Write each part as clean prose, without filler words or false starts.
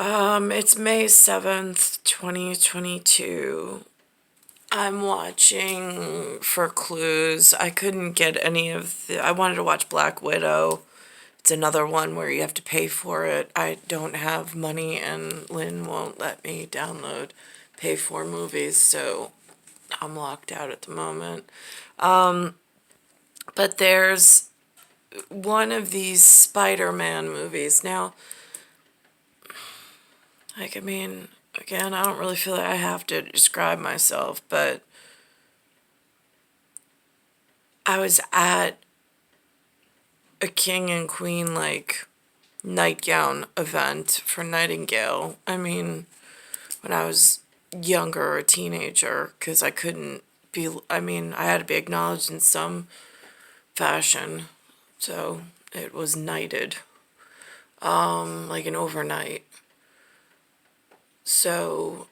It's May 7th, 2022. I'm watching for clues. I couldn't get any of I wanted to watch Black Widow. It's another one where you have to pay for it. I don't have money and Lynn won't let me pay for movies, so I'm locked out at the moment. But there's one of these Spider-Man movies. Now, again, I don't really feel like I have to describe myself, but I was at a king and queen, nightgown event for Nightingale. When I was younger, a teenager, because I couldn't be, I had to be acknowledged in some fashion. So it was knighted, like an overnight. So,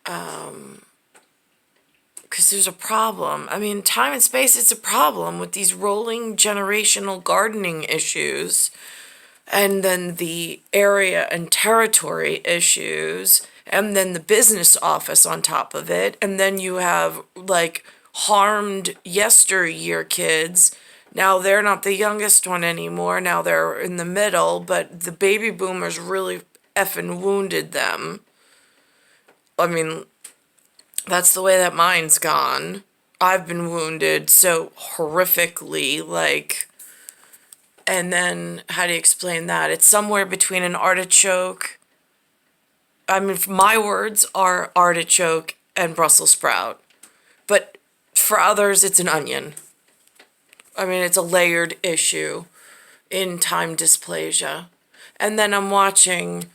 because there's a problem. Time and space, it's a problem with these rolling generational gardening issues, and then the area and territory issues, and then the business office on top of it, and then you have, harmed yesteryear kids. Now they're not the youngest one anymore, now they're in the middle, but the baby boomers really effing wounded them. I mean, that's the way that mine's gone. I've been wounded so horrifically, and then how do you explain that? It's somewhere between an artichoke. My words are artichoke and Brussels sprout. But for others, it's an onion. It's a layered issue in time dysplasia. And then I'm watching,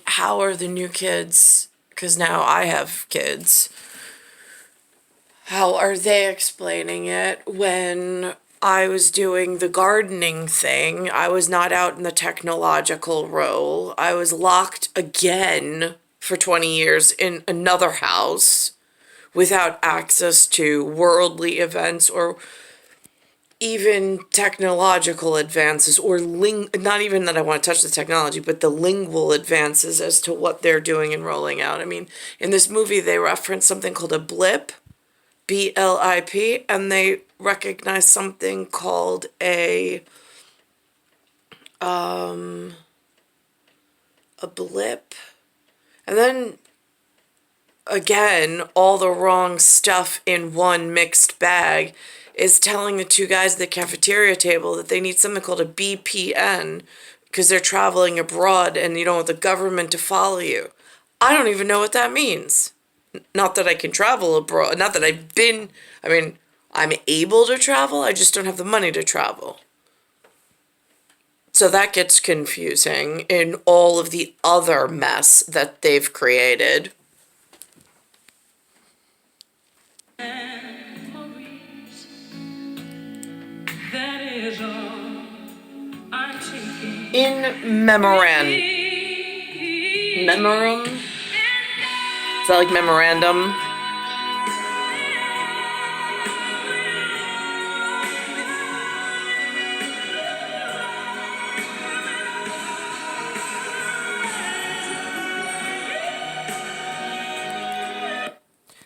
how are the new kids, because now I have kids, how are they explaining it when I was doing the gardening thing? I was not out in the technological role. I was locked again for 20 years in another house without access to worldly events or even technological advances, or not even that I want to touch the technology, but the lingual advances as to what they're doing and rolling out. In this movie, they reference something called a blip, BLIP, and they recognize something called a blip. And then again, all the wrong stuff in one mixed bag is telling the two guys at the cafeteria table that they need something called a BPN because they're traveling abroad and you don't want the government to follow you. I don't even know what that means. Not that I can travel abroad. Not that I'm able to travel. I just don't have the money to travel. So that gets confusing in all of the other mess that they've created. In memorum? Is that like memorandum?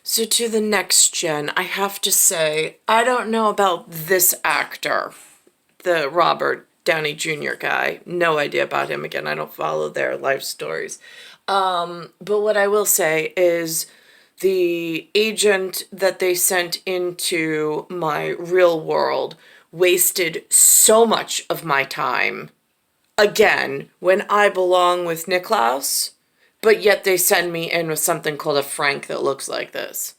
So to the next gen, I have to say, I don't know about this actor, the Robert Downey Jr. guy. No idea about him. Again, I don't follow their life stories. But what I will say is the agent that they sent into my real world wasted so much of my time. Again, when I belong with Niklaus, but yet they send me in with something called a Frank that looks like this.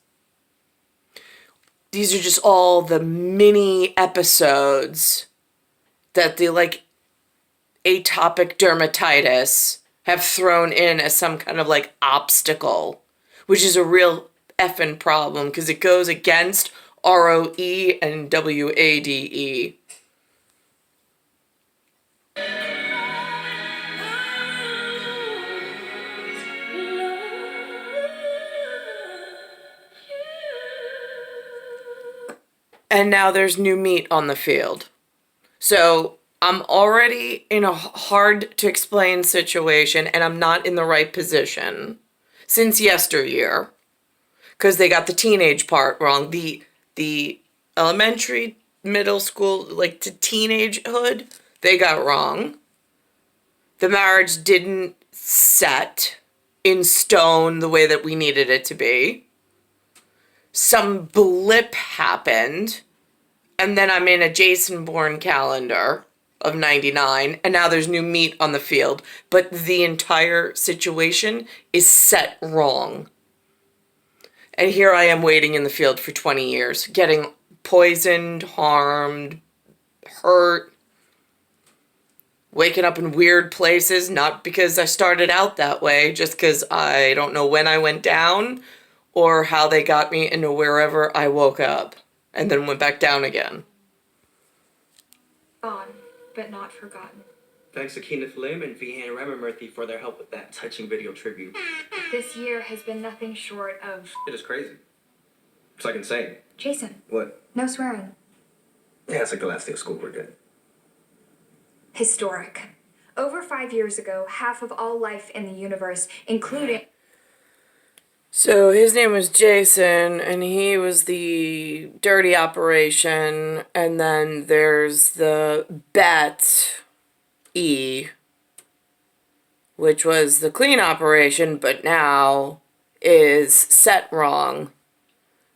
These are just all the mini episodes that the atopic dermatitis have thrown in as some kind of obstacle, which is a real effing problem because it goes against ROE and WADE. And now there's new meat on the field. So I'm already in a hard to explain situation and I'm not in the right position since yesteryear because they got the teenage part wrong. The elementary, middle school, like to teenagehood, they got wrong. The marriage didn't set in stone the way that we needed it to be. Some blip happened, and then I'm in a Jason Bourne calendar of 99, and now there's new meat on the field. But the entire situation is set wrong. And here I am waiting in the field for 20 years, getting poisoned, harmed, hurt, waking up in weird places, not because I started out that way, just because I don't know when I went down or how they got me into wherever I woke up and then went back down again. Gone, but not forgotten. Thanks to Kenneth Lim and Vihan Ramamurthy for their help with that touching video tribute. This year has been nothing short of... It is crazy. It's like insane. Jason. What? No swearing. Yeah, it's like the last day of school. We're good. Historic. Over 5 years ago, half of all life in the universe, including... So his name was Jason, and he was the dirty operation, and then there's the Bet E, which was the clean operation, but now is set wrong.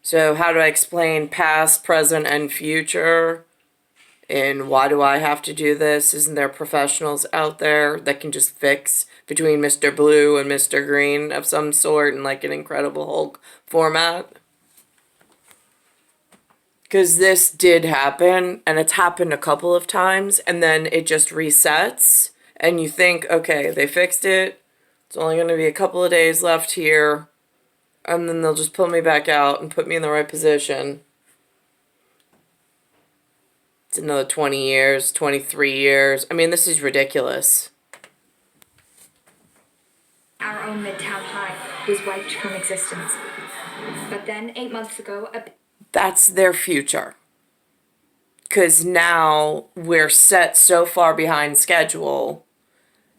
So how do I explain past, present, and future? And why do I have to do this? Isn't there professionals out there that can just fix between Mr. Blue and Mr. Green of some sort in like an Incredible Hulk format? Because this did happen, and it's happened a couple of times, and then it just resets, and you think, okay, they fixed it. It's only going to be a couple of days left here, and then they'll just pull me back out and put me in the right position. It's another 20 years, 23 years. I mean, this is ridiculous. Our own Midtown High was wiped from existence. But then, 8 months ago, That's their future. Because now we're set so far behind schedule,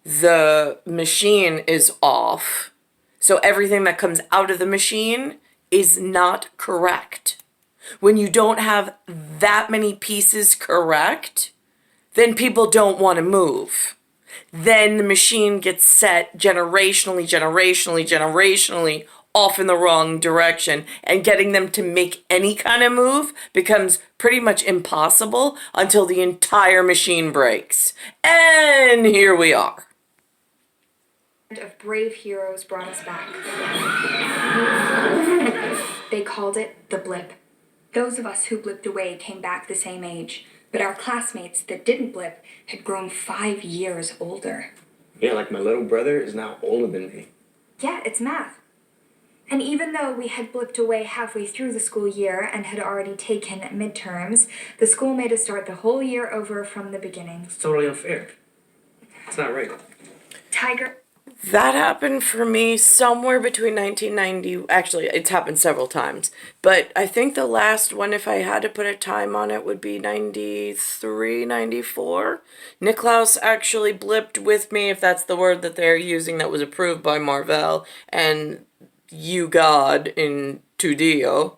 the machine is off. So everything that comes out of the machine is not correct. When you don't have that many pieces correct, then people don't want to move. Then the machine gets set generationally off in the wrong direction, and getting them to make any kind of move becomes pretty much impossible until the entire machine breaks. And here we are. of brave heroes brought us back. They called it the blip. Those of us who blipped away came back the same age, but our classmates that didn't blip had grown 5 years older. Yeah, like my little brother is now older than me. Yeah, it's math. And even though we had blipped away halfway through the school year and had already taken midterms, the school made us start the whole year over from the beginning. It's totally unfair. It's not right. Tiger. That happened for me somewhere between 1990, actually, it's happened several times, but I think the last one, if I had to put a time on it, would be 93, 94. Nicklaus actually blipped with me, if that's the word that they're using that was approved by Marvell, and you God in 2Dio.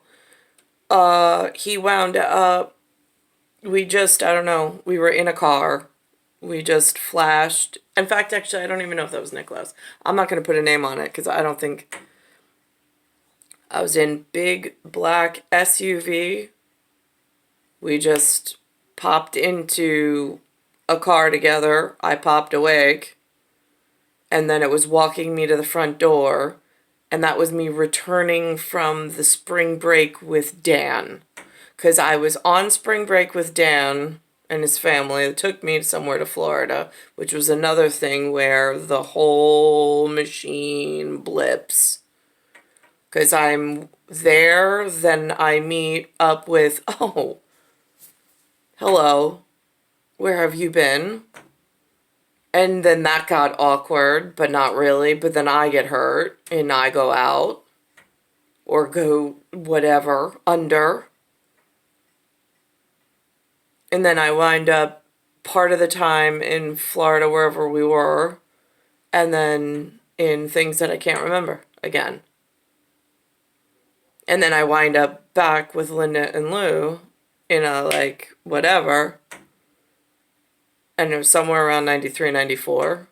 He wound up, we were in a car. We just flashed. In fact, actually, I don't even know if that was Nicklaus. I'm not going to put a name on it because I don't think... I was in big black SUV. We just popped into a car together. I popped awake. And then it was walking me to the front door. And that was me returning from the spring break with Dan. Because I was on spring break with Dan and his family. It took me somewhere to Florida, which was another thing where the whole machine blips. Because I'm there, then I meet up with, oh, hello, where have you been? And then that got awkward, but not really. But then I get hurt, and I go out, or go whatever, under. And then I wind up part of the time in Florida, wherever we were, and then in things that I can't remember again. And then I wind up back with Linda and Lou in a, like, whatever. And it was somewhere around 93, 94.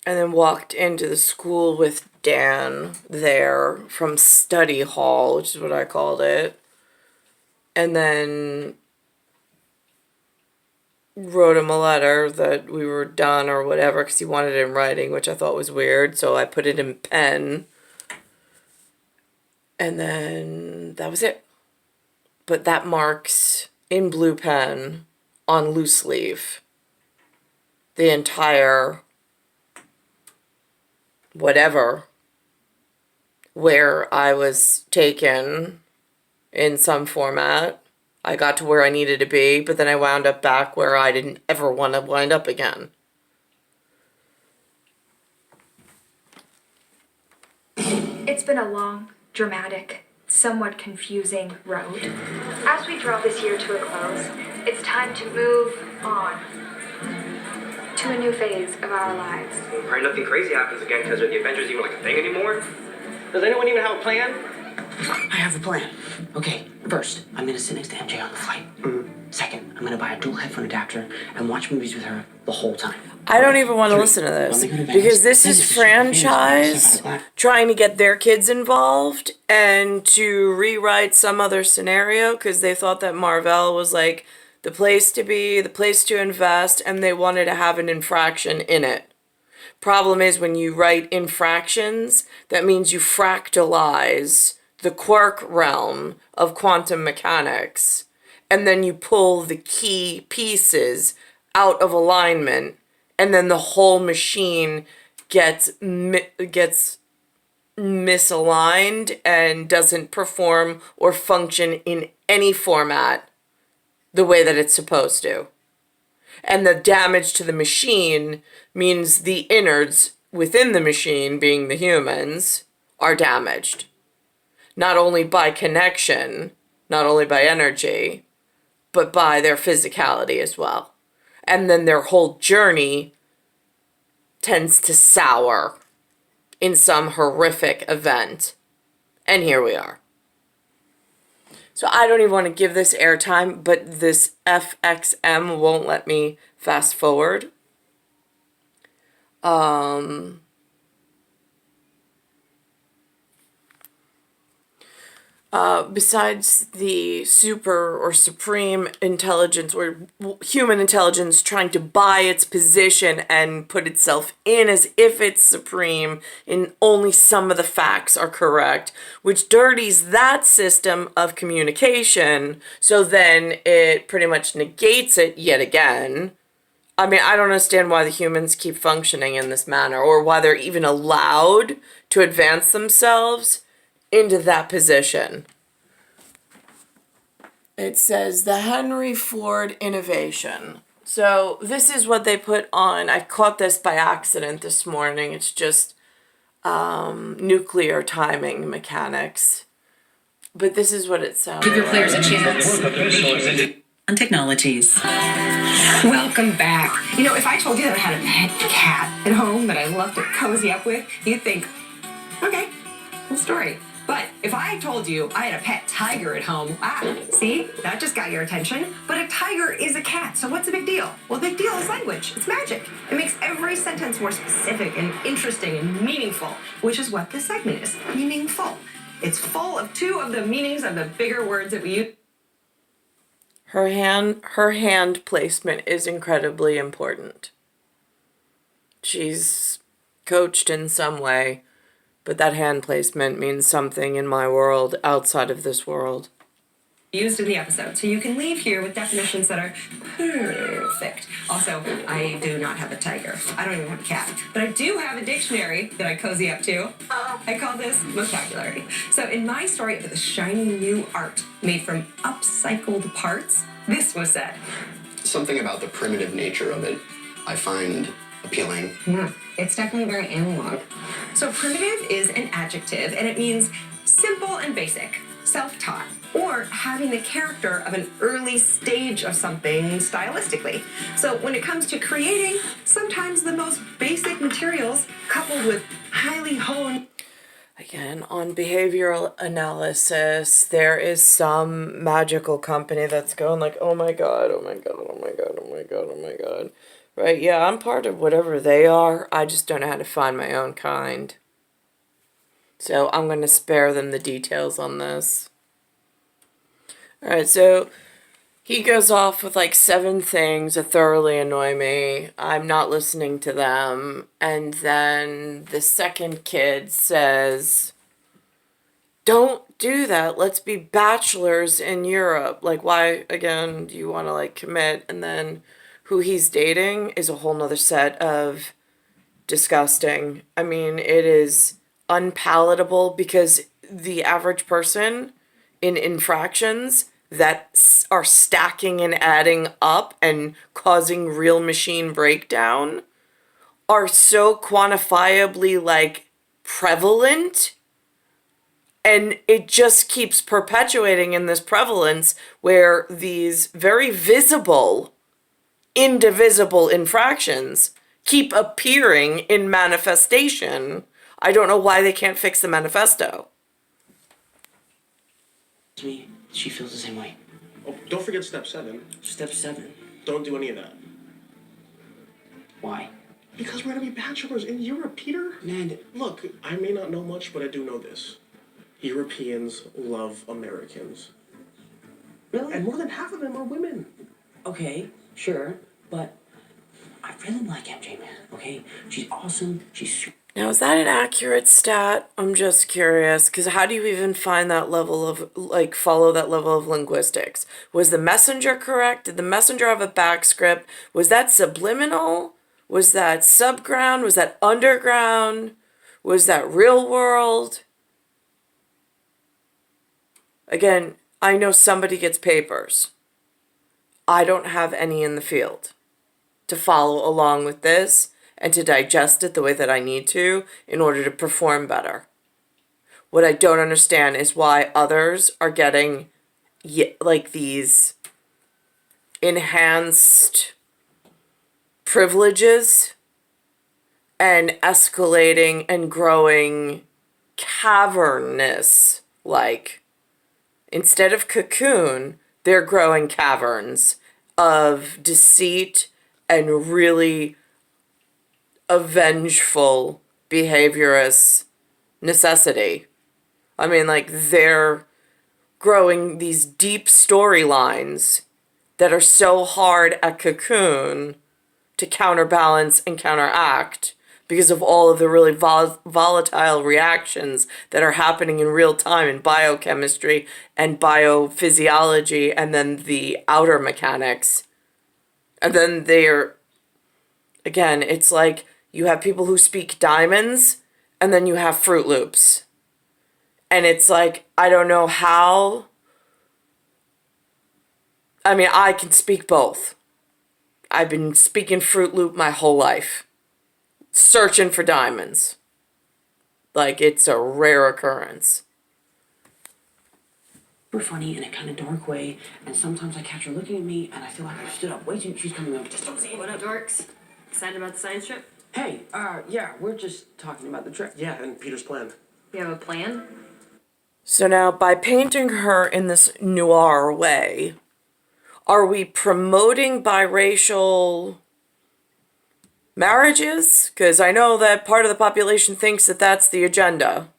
And then walked into the school with Dan there from study hall, which is what I called it. And then wrote him a letter that we were done or whatever because he wanted it in writing, which I thought was weird. So I put it in pen. And then that was it. But that marks in blue pen on loose leaf the entire whatever where I was taken in some format. I got to where I needed to be, but then I wound up back where I didn't ever want to wind up again. It's been a long, dramatic, somewhat confusing road. As we draw this year to a close, it's time to move on to a new phase of our lives. Pray nothing crazy happens again because are the Avengers even like a thing anymore? Does anyone even have a plan? I have a plan. Okay, first, I'm gonna sit next to MJ on the flight. Second, I'm gonna buy a dual headphone adapter and watch movies with her the whole time. I don't even want to listen to this because this is franchise trying to get their kids involved and to rewrite some other scenario because they thought that Marvel was like the place to be, the place to invest, and they wanted to have an infraction in it. Problem is when you write infractions, that means you fractalize the quark realm of quantum mechanics, and then you pull the key pieces out of alignment, and then the whole machine gets misaligned and doesn't perform or function in any format the way that it's supposed to. And the damage to the machine means the innards within the machine, being the humans, are damaged. Not only by connection, not only by energy, but by their physicality as well. And then their whole journey tends to sour in some horrific event. And here we are. So I don't even want to give this airtime, but this FXM won't let me fast forward. Besides the super or supreme intelligence or human intelligence trying to buy its position and put itself in as if it's supreme and only some of the facts are correct, which dirties that system of communication, so then it pretty much negates it yet again. I mean, I don't understand why the humans keep functioning in this manner or why they're even allowed to advance themselves into that position. It says the Henry Ford innovation. So this is what they put on. I caught this by accident this morning. It's just nuclear timing mechanics. But this is what it sounds Give your like. players a chance. On technologies. Welcome back. You know, if I told you that I had a pet cat at home that I loved to cozy up with, you'd think, okay, cool story. But if I told you I had a pet tiger at home, see, that just got your attention. But a tiger is a cat, so what's the big deal? Well, the big deal is language. It's magic. It makes every sentence more specific and interesting and meaningful, which is what this segment is, meaningful. It's full of two of the meanings of the bigger words that we use. Her hand placement is incredibly important. She's coached in some way, but that hand placement means something in my world outside of this world. Used in the episode, so you can leave here with definitions that are perfect. Also, I do not have a tiger. I don't even have a cat, but I do have a dictionary that I cozy up to. I call this vocabulary. So in my story of the shiny new art made from upcycled parts, this was said. Something about the primitive nature of it I find appealing. Yeah, it's definitely very analog. So primitive is an adjective, and it means simple and basic, self-taught, or having the character of an early stage of something stylistically. So when it comes to creating, sometimes the most basic materials coupled with highly honed. Again, on behavioral analysis, there is some magical company that's going like, oh my god, oh my god, oh my god, oh my god, oh my god. Right, yeah, I'm part of whatever they are. I just don't know how to find my own kind. So I'm going to spare them the details on this. Alright, so he goes off with like 7 things that thoroughly annoy me. I'm not listening to them. And then the second kid says, don't do that. Let's be bachelors in Europe. Like, why, again, do you want to like commit? And then who he's dating is a whole nother set of disgusting. I mean, it is unpalatable because the average person in infractions that are stacking and adding up and causing real machine breakdown are so quantifiably like prevalent, and it just keeps perpetuating in this prevalence where these very visible indivisible infractions keep appearing in manifestation. I don't know why they can't fix the manifesto. Me, she feels the same way. Oh, don't forget step 7. Step 7. Don't do any of that. Why? Because we're gonna be bachelors in Europe, Peter. Man, Look, I may not know much, but I do know this. Europeans love Americans. really? And more than half of them are women. Okay, sure, but I really like MJ, man. Okay, she's awesome. She's super. Now, is that an accurate stat? I'm just curious, because how do you even find that level of, like, follow that level of linguistics? Was the messenger correct? Did the messenger have a back script? Was that subliminal? Was that subground? Was that underground? Was that real world? Again, I know somebody gets papers. I don't have any in the field to follow along with this and to digest it the way that I need to in order to perform better. What I don't understand is why others are getting like these enhanced privileges and escalating and growing cavernous. Like, instead of cocoon, they're growing caverns of deceit and really a vengeful behaviorist necessity. I mean, like, they're growing these deep storylines that are so hard at Cocoon to counterbalance and counteract because of all of the really volatile reactions that are happening in real time in biochemistry and biophysiology, and then the outer mechanics. And then they're, again, it's like you have people who speak diamonds, and then you have Fruit Loops. And it's like, I don't know how. I mean, I can speak both. I've been speaking Fruit Loop my whole life. Searching for diamonds. Like, it's a rare occurrence. Super funny in a kind of dark way, and sometimes I catch her looking at me, and I feel like I've stood up way too. She's coming up. Just don't say What up, dorks? Excited about the science trip? Hey, yeah, we're just talking about the trip. Yeah, and Peter's plan. You have a plan? So now, by painting her in this noir way, are we promoting biracial marriages? Because I know that part of the population thinks that that's the agenda.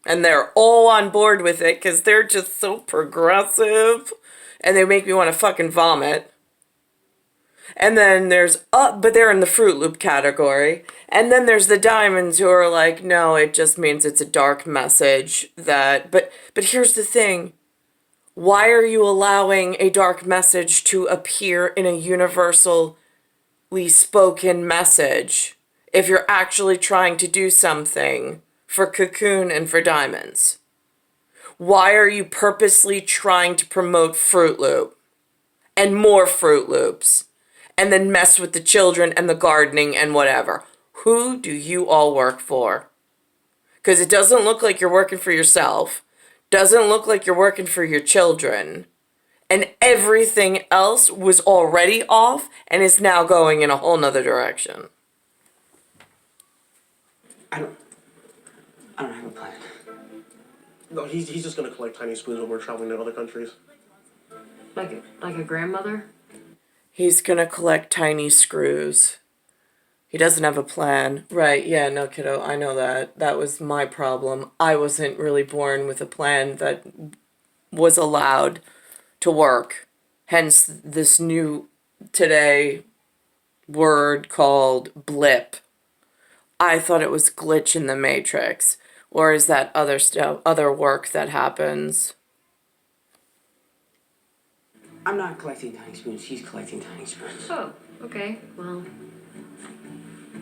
And they're all on board with it because they're just so progressive. And they make me want to fucking vomit. And then there's, but they're in the Fruit Loop category. And then there's the diamonds who are like, no, it just means it's a dark message that, but here's the thing. Why are you allowing a dark message to appear in a universally spoken message if you're actually trying to do something for Cocoon and for diamonds? Why are you purposely trying to promote Fruit Loop and more Fruit Loops and then mess with the children and the gardening and whatever? Who do you all work for? Because it doesn't look like you're working for yourself. Doesn't look like you're working for your children. And everything else was already off and is now going in a whole nother direction. I don't have a plan. No, he's just gonna collect tiny spoons when we're traveling to other countries. Like a grandmother? He's gonna collect tiny screws. He doesn't have a plan. Right, yeah, no, kiddo, I know that. That was my problem. I wasn't really born with a plan that was allowed to work. Hence this new today word called blip. I thought it was glitch in the matrix. Or is that other stuff, other work that happens? I'm not collecting tiny spoons. He's collecting tiny spoons. Oh, okay. Well,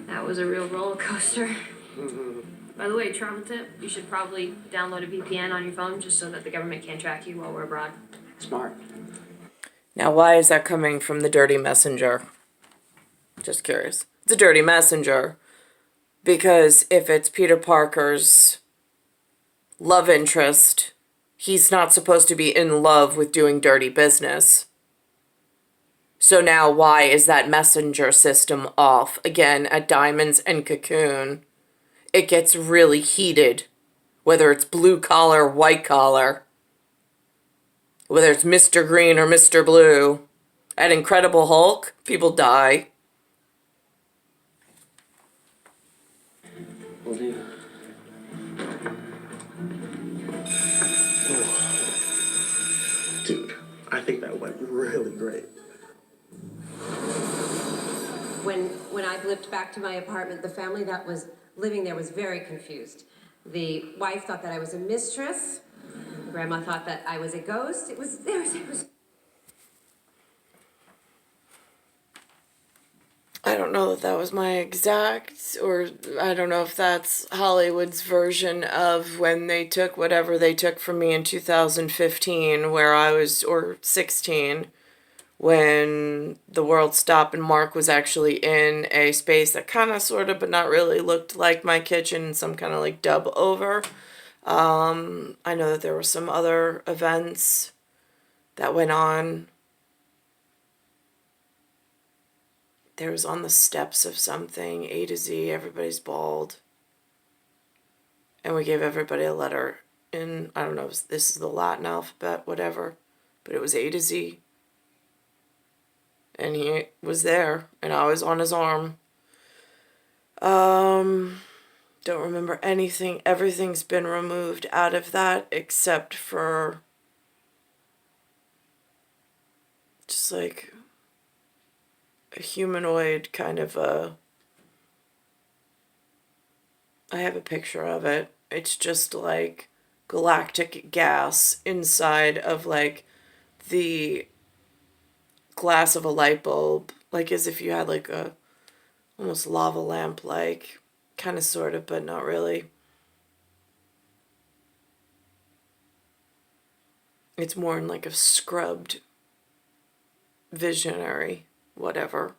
that was a real roller coaster. By the way, travel tip, you should probably download a VPN on your phone just so that the government can't track you while we're abroad. Smart. Now, why is that coming from the dirty messenger? Just curious. It's a dirty messenger. Because if it's Peter Parker's love interest, he's not supposed to be in love with doing dirty business. So now why is that messenger system off? Again, at Diamonds and Cocoon, it gets really heated. Whether it's blue collar, white collar. Whether it's Mr. Green or Mr. Blue. At Incredible Hulk, people die. Will do. Dude, I think that went really great. When I blipped back to my apartment, the family that was living there was very confused. The wife thought that I was a mistress. Grandma thought that I was a ghost. It was. I don't know that was my exact, or I don't know if that's Hollywood's version of when they took whatever they took from me in 2015, where I was, or 16, when the world stopped and Mark was actually in a space that kind of, sort of, but not really looked like my kitchen, some kind of like dub over. I know that there were some other events that went on. There was on the steps of something, A to Z, everybody's bald. And we gave everybody a letter in, I don't know, this is the Latin alphabet, whatever. But it was A to Z. And he was there, and I was on his arm. Don't remember anything. Everything's been removed out of that except for just like a humanoid kind of a... I have a picture of it. It's just like galactic gas inside of like the glass of a light bulb. Like as if you had like a almost lava lamp like. Kind of sort of, but not really. It's more in like a scrubbed visionary whatever.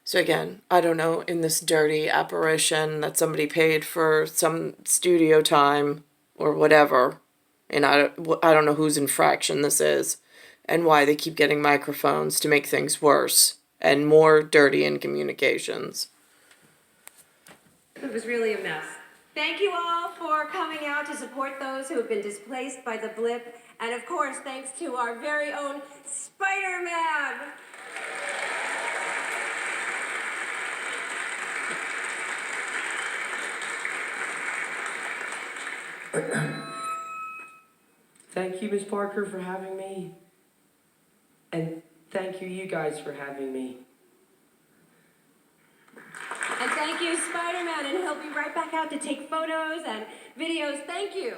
So again, I don't know, in this dirty apparition that somebody paid for some studio time or whatever, and I don't know whose infraction this is and why they keep getting microphones to make things worse and more dirty in communications. It was really a mess. Thank you all for coming out to support those who have been displaced by the blip. And of course, thanks to our very own Spider-Man. Thank you, Miss Parker, for having me. And thank you guys for having me. And thank you, Spider-Man, and he'll be right back out to take photos and videos. Thank you.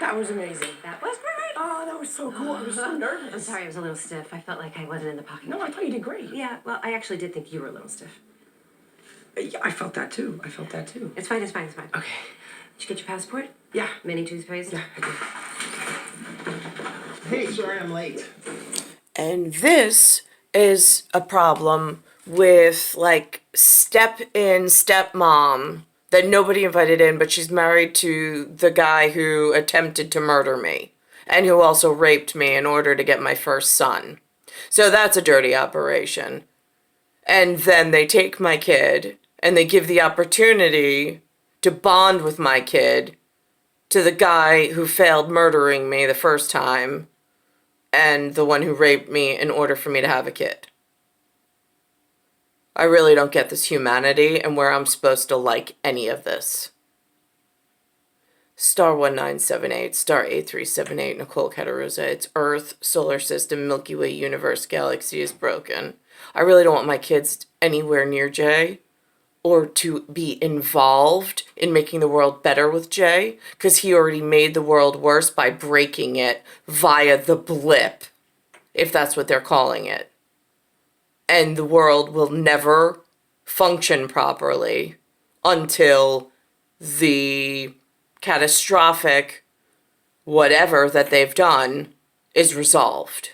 That was amazing. That was great. Oh, that was so cool. I was so nervous. I'm sorry, I was a little stiff. I felt like I wasn't in the pocket. No, I thought you did great. Yeah, well, I actually did think you were a little stiff. Yeah, I felt that too. It's fine, it's fine, it's fine. Okay. Did you get your passport? Yeah. Mini toothpaste? Yeah, I did. Hey, sorry I'm late. And this is a problem with like step in stepmom that nobody invited in, but she's married to the guy who attempted to murder me and who also raped me in order to get my first son. So that's a dirty operation. And then they take my kid and they give the opportunity to bond with my kid to the guy who failed murdering me the first time and the one who raped me in order for me to have a kid. I really don't get this humanity and where I'm supposed to like any of this. Star 1978, star 8378, Nicole Cattaruzza. It's Earth, solar system, Milky Way, universe, galaxy is broken. I really don't want my kids anywhere near Jay or to be involved in making the world better with Jay, because he already made the world worse by breaking it via the blip, if that's what they're calling it. And the world will never function properly until the catastrophic whatever that they've done is resolved.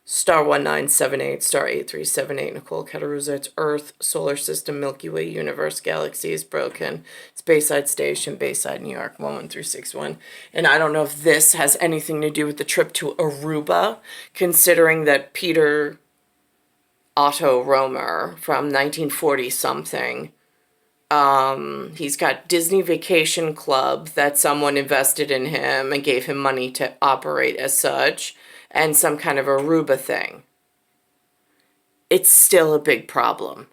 Star 1978, star 8378, Nicole Cattaruzza. It's Earth, solar system, Milky Way, universe, galaxy is broken. It's Bayside Station, Bayside, New York, 11361. And I don't know if this has anything to do with the trip to Aruba, considering that Peter Otto Romer from 1940 something, he's got Disney Vacation Club that someone invested in him and gave him money to operate as such, and some kind of Aruba thing. It's still a big problem.